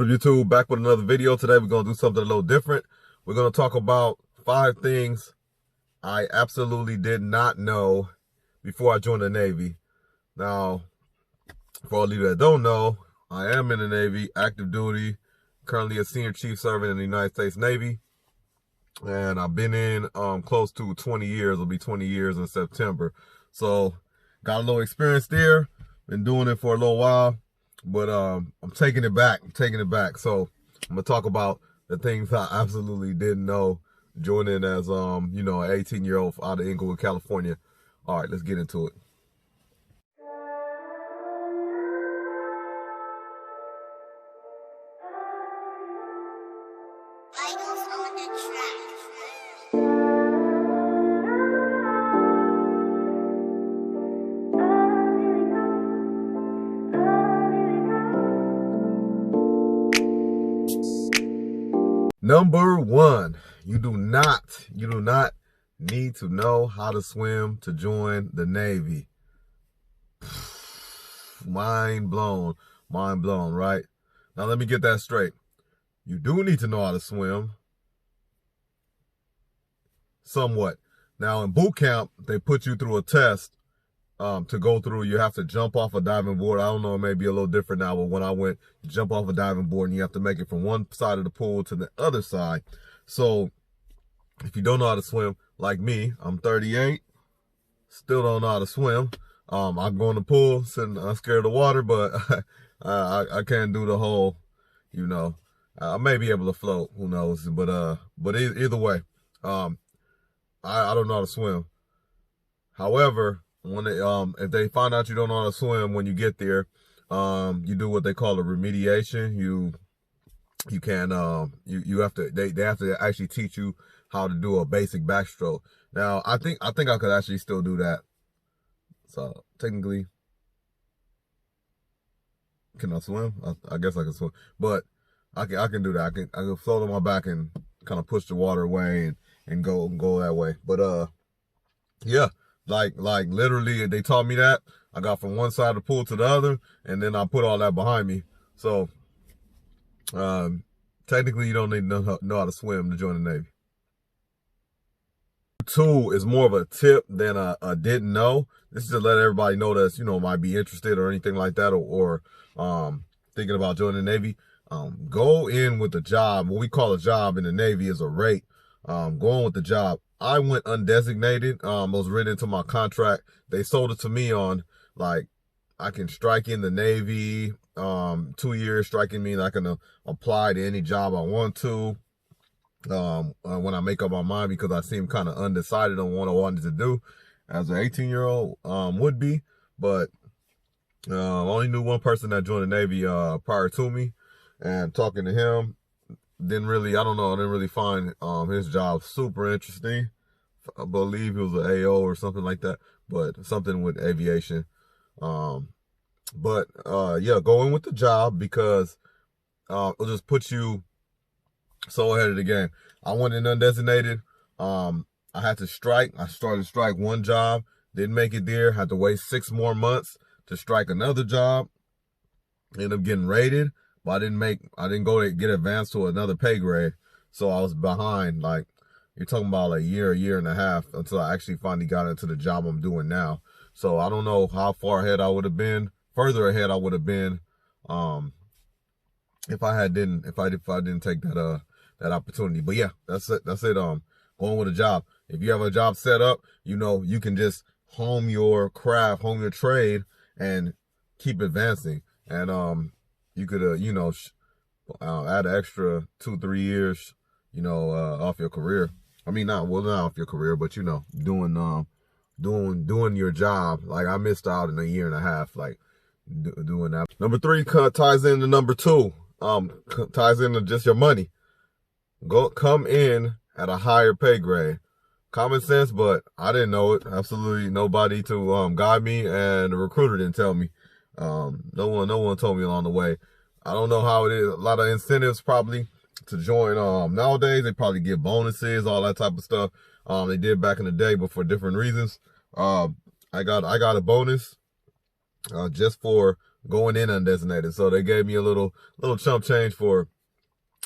YouTube, back with another video. Today we're going to do something a little different. We're going to talk about 5 things I absolutely did not know before I joined the Navy. Now, for all of you that don't know, I am in the Navy, active duty, currently a senior chief servant in the United States Navy. And I've been in close to 20 years. It'll be 20 years in September. So, got a little experience there. Been doing it for a little while. But I'm taking it back. So I'm gonna talk about the things I absolutely didn't know joining as an 18-year-old out of Inglewood, California. All right, let's get into it. Number 1, you do not need to know how to swim to join the Navy. Mind blown, right? Now let me get that straight. You do need to know how to swim. Somewhat. Now in boot camp, they put you through a test to go through. You have to jump off a diving board. I don't know, it may be a little different now, but when I went, you jump off a diving board and you have to make it from one side of the pool to the other side. So if you don't know how to swim, like me, I'm 38, still don't know how to swim. I go in the pool, I'm scared of the water, but I can't do the whole, I may be able to float, who knows, but either way, I don't know how to swim. However, when if they find out you don't know how to swim when you get there, you do what they call a remediation. You can you have to they have to actually teach you how to do a basic backstroke. Now I think I could actually still do that. So technically, can I swim? I guess I can swim, but I can do that. I can float on my back and kind of push the water away and go that way. But yeah. Like literally, they taught me that. I got from one side of the pool to the other, and then I put all that behind me. So, technically, you don't need to know how to swim to join the Navy. 2 is more of a tip than a didn't know. This is to let everybody know that, might be interested or anything like that, or thinking about joining the Navy. Go in with the job. What we call a job in the Navy is a rate. Going with the job. I went undesignated. It was written into my contract. They sold it to me on, like, I can strike in the Navy, 2 years striking means I can apply to any job I want to when I make up my mind, because I seem kind of undecided on what I wanted to do as an 18-year-old would be. But I only knew one person that joined the Navy prior to me, and talking to him, I didn't really find his job super interesting. I believe he was an AO or something like that, but something with aviation. Yeah, go in with the job, because it'll just put you so ahead of the game. I went in undesignated. I had to strike. I started to strike one job, didn't make it there, had to wait 6 more months to strike another job. Ended up getting rated, but I didn't go to get advanced to another pay grade. So I was behind. Like, you're talking about a year and a half until I actually finally got into the job I'm doing now. So I don't know how far ahead I would have been, further ahead I would have been, if I didn't take that opportunity. But yeah, that's it. Going with a job. If you have a job set up, you can just hone your craft, hone your trade, and keep advancing. And you could add an extra 2-3 years, off your career. I mean, not off your career, but doing your job. Like, I missed out in a year and a half, like doing that. Number 3 ties into number 2. Ties into just your money. Come in at a higher pay grade. Common sense, but I didn't know it. Absolutely nobody to guide me, and the recruiter didn't tell me. No one told me along the way. I don't know how it is. A lot of incentives probably to join. Nowadays they probably give bonuses, all that type of stuff. They did back in the day, but for different reasons. I got a bonus just for going in undesignated. So they gave me a little chump change for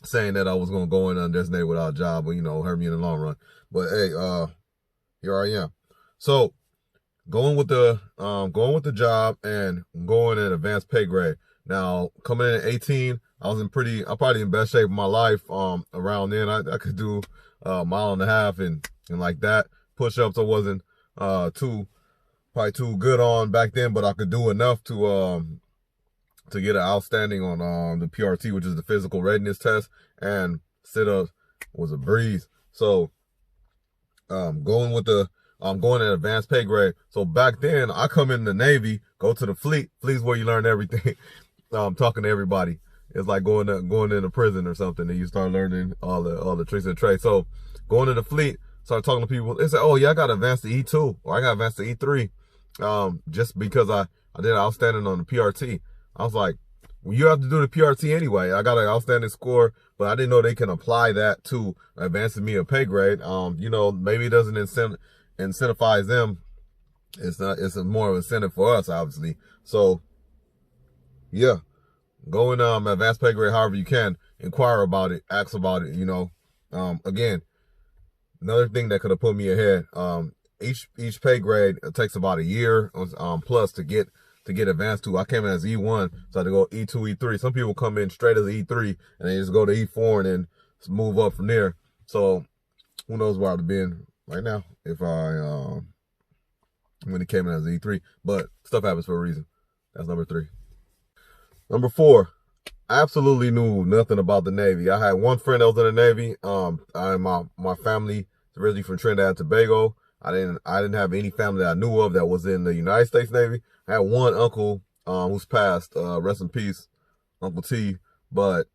saying that I was gonna go in undesignated without a job, but you know, hurt me in the long run. But hey, here I am. So going with the job and going in advanced pay grade. Now coming in at 18, I'm probably in best shape of my life. Around then I could do a mile and a half and like that. Push-ups I wasn't probably too good on back then, but I could do enough to get an outstanding on the PRT, which is the physical readiness test, and sit-ups was a breeze. So going in advanced pay grade. So back then I come in the Navy, go to the fleet. Fleet's where you learn everything. Talking to everybody. It's like going into prison or something, and you start learning all the tricks of the trade. So going to the fleet, start talking to people. They say, "Oh yeah, I got advanced to E2 or I got advanced to E3." Just because I did outstanding on the PRT. I was like, well, you have to do the PRT anyway. I got an outstanding score, but I didn't know they can apply that to advancing me a pay grade. You know, maybe it doesn't incentivize them. It's a more of an incentive for us, obviously. So yeah, go in advanced pay grade however you can. Inquire about it, ask about it, you know. Again, another thing that could have put me ahead. Each pay grade takes about a year plus to get advanced to. I came in as E1, so I had to go E2, E3. Some people come in straight as E3 and they just go to E4 and then move up from there. So who knows where I'd have been right now if I when it came in as E3. But stuff happens for a reason. That's number 3. Number 4, I absolutely knew nothing about the Navy. I had one friend that was in the Navy. My family is originally from Trinidad and Tobago. I didn't have any family that I knew of that was in the United States Navy. I had one uncle who's passed, rest in peace, Uncle T. But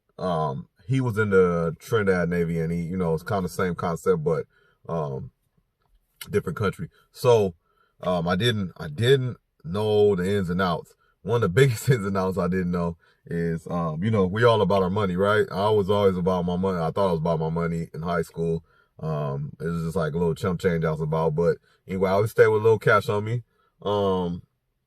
he was in the Trinidad Navy, and he, you know, it's kind of the same concept, but different country. So I didn't know the ins and outs. One of the biggest ins and outs I didn't know is, you know, we all about our money, right? I was always about my money. I thought I was about my money in high school. It was just like a little chump change I was about. But anyway, I always stay with a little cash on me.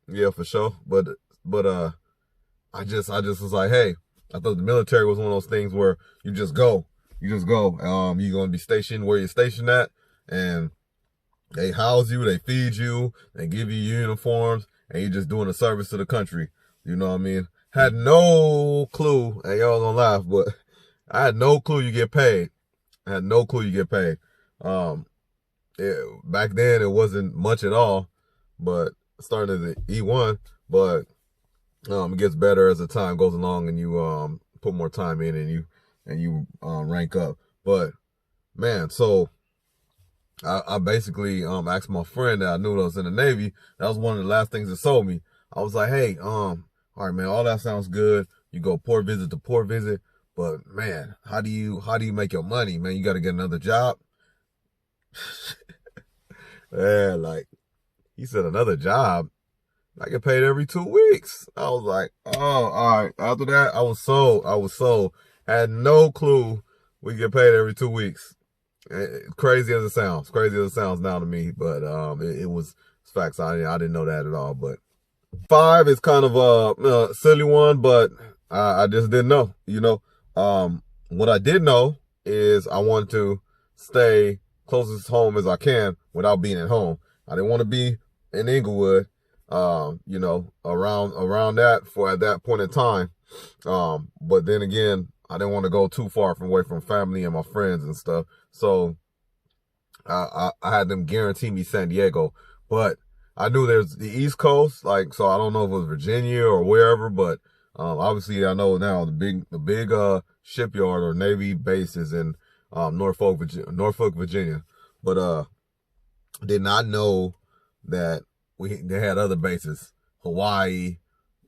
Yeah, for sure. But I just was like, hey, I thought the military was one of those things where you just go. You're gonna be stationed where you're stationed at, and they house you, they feed you, they give you uniforms, and you're just doing a service to the country. You know what I mean? Had no clue, and y'all gonna laugh, but I had no clue you get paid. I had no clue you get paid. Back then it wasn't much at all, but starting as an E1, but it gets better as the time goes along and you put more time in and you rank up. But man, so I basically asked my friend that I knew that was in the Navy. That was one of the last things that sold me. I was like, hey, all right, man, all that sounds good. You go port visit to port visit, but man, how do you make your money, man? You got to get another job. Yeah, like he said, another job. I get paid every 2 weeks. I was like, oh, all right. After that, I was sold. I had no clue we get paid every 2 weeks. Crazy as it sounds now to me, but it was facts. I didn't know that at all. But 5 is kind of a silly one, but I just didn't know. You know, what I did know is I wanted to stay closest home as I can without being at home. I didn't want to be in Inglewood, you know, around that at that point in time. But then again, I didn't want to go too far away from family and my friends and stuff. So I had them guarantee me San Diego, but I knew there's the East Coast, like, so I don't know if it was Virginia or wherever, but obviously I know now the big shipyard or Navy base is in Norfolk, Virginia. But did not know that they had other bases. Hawaii,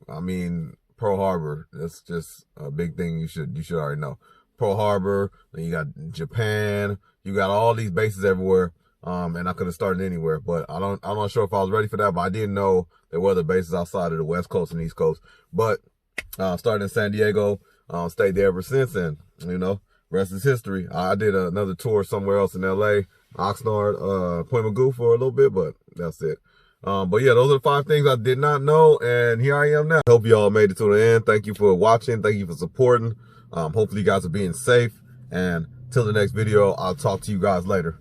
I mean, Pearl Harbor. That's just a big thing you should already know. Pearl Harbor, then you got Japan, you got all these bases everywhere. And I could have started anywhere, but I'm not sure if I was ready for that, but I didn't know there were other bases outside of the West Coast and East Coast. But started in San Diego, stayed there ever since, and you know, rest is history. I did another tour somewhere else in LA, Oxnard, Point Magoo for a little bit, but that's it. But yeah, those are the 5 things I did not know, and here I am now. Hope y'all made it to the end. Thank you for watching. Thank you for supporting. Hopefully you guys are being safe, and till the next video, I'll talk to you guys later.